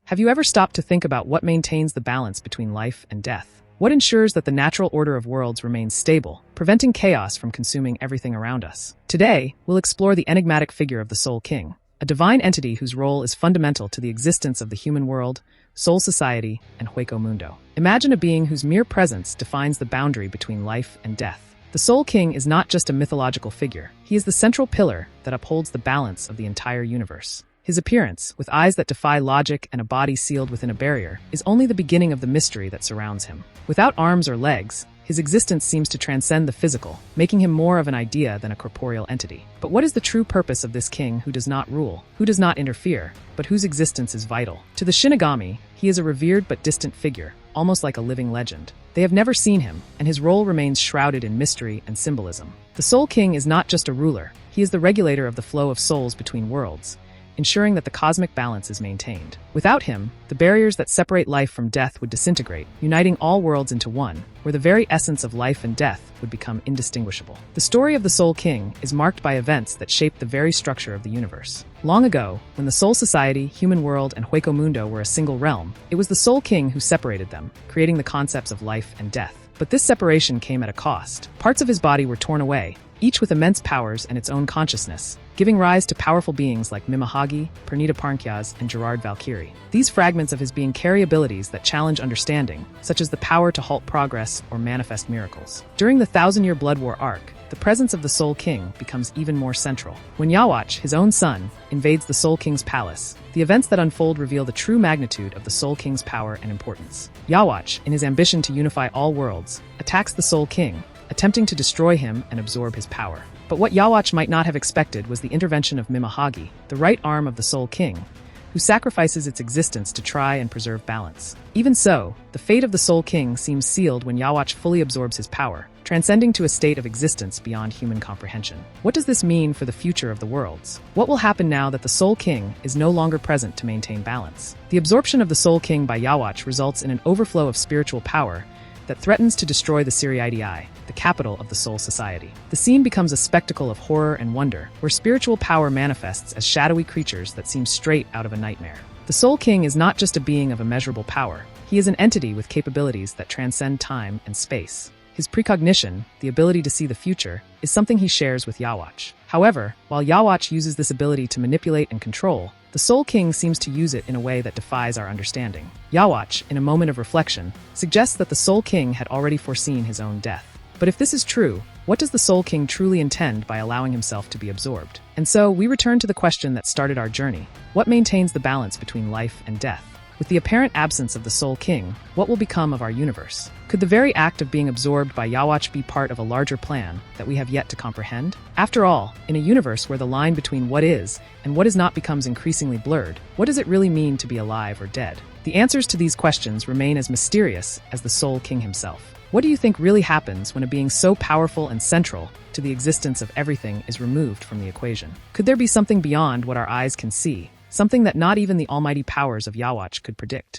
Have you ever stopped to think about what maintains the balance between life and death? What ensures that the natural order of worlds remains stable, preventing chaos from consuming everything around us? Today, we'll explore the enigmatic figure of the Soul King, a divine entity whose role is fundamental to the existence of the human world, soul society, and Hueco Mundo. Imagine a being whose mere presence defines the boundary between life and death. The Soul King is not just a mythological figure. He is the central pillar that upholds the balance of the entire universe. His appearance, with eyes that defy logic and a body sealed within a barrier, is only the beginning of the mystery that surrounds him. Without arms or legs, his existence seems to transcend the physical, making him more of an idea than a corporeal entity. But what is the true purpose of this king who does not rule, who does not interfere, but whose existence is vital? To the Shinigami, he is a revered but distant figure, almost like a living legend. They have never seen him, and his role remains shrouded in mystery and symbolism. The Soul King is not just a ruler, he is the regulator of the flow of souls between worlds, ensuring that the cosmic balance is maintained. Without him, the barriers that separate life from death would disintegrate, uniting all worlds into one, where the very essence of life and death would become indistinguishable. The story of the Soul King is marked by events that shape the very structure of the universe. Long ago, when the Soul Society, human world, and Hueco Mundo were a single realm, it was the Soul King who separated them, creating the concepts of life and death. But this separation came at a cost. Parts of his body were torn away, each with immense powers and its own consciousness, giving rise to powerful beings like Mimahagi, Pernita Parnkyas, and Gerard Valkyrie. These fragments of his being carry abilities that challenge understanding, such as the power to halt progress or manifest miracles. During the Thousand-Year Blood War arc, the presence of the Soul King becomes even more central. When Yhwach, his own son, invades the Soul King's palace, the events that unfold reveal the true magnitude of the Soul King's power and importance. Yhwach, in his ambition to unify all worlds, attacks the Soul King, attempting to destroy him and absorb his power. But what Yhwach might not have expected was the intervention of Mimahagi, the right arm of the Soul King, who sacrifices its existence to try and preserve balance. Even so, the fate of the Soul King seems sealed when Yhwach fully absorbs his power, transcending to a state of existence beyond human comprehension. What does this mean for the future of the worlds? What will happen now that the Soul King is no longer present to maintain balance? The absorption of the Soul King by Yhwach results in an overflow of spiritual power that threatens to destroy the Siriidii, the capital of the Soul Society. The scene becomes a spectacle of horror and wonder, where spiritual power manifests as shadowy creatures that seem straight out of a nightmare. The Soul King is not just a being of immeasurable power, he is an entity with capabilities that transcend time and space. His precognition, the ability to see the future, is something he shares with Yhwach. However, while Yhwach uses this ability to manipulate and control, the Soul King seems to use it in a way that defies our understanding. Yhwach, in a moment of reflection, suggests that the Soul King had already foreseen his own death. But if this is true, what does the Soul King truly intend by allowing himself to be absorbed? And so, we return to the question that started our journey. What maintains the balance between life and death? With the apparent absence of the Soul King, what will become of our universe? Could the very act of being absorbed by Yhwach be part of a larger plan that we have yet to comprehend? After all, in a universe where the line between what is and what is not becomes increasingly blurred, what does it really mean to be alive or dead? The answers to these questions remain as mysterious as the Soul King himself. What do you think really happens when a being so powerful and central to the existence of everything is removed from the equation? Could there be something beyond what our eyes can see? Something that not even the almighty powers of Yhwach could predict?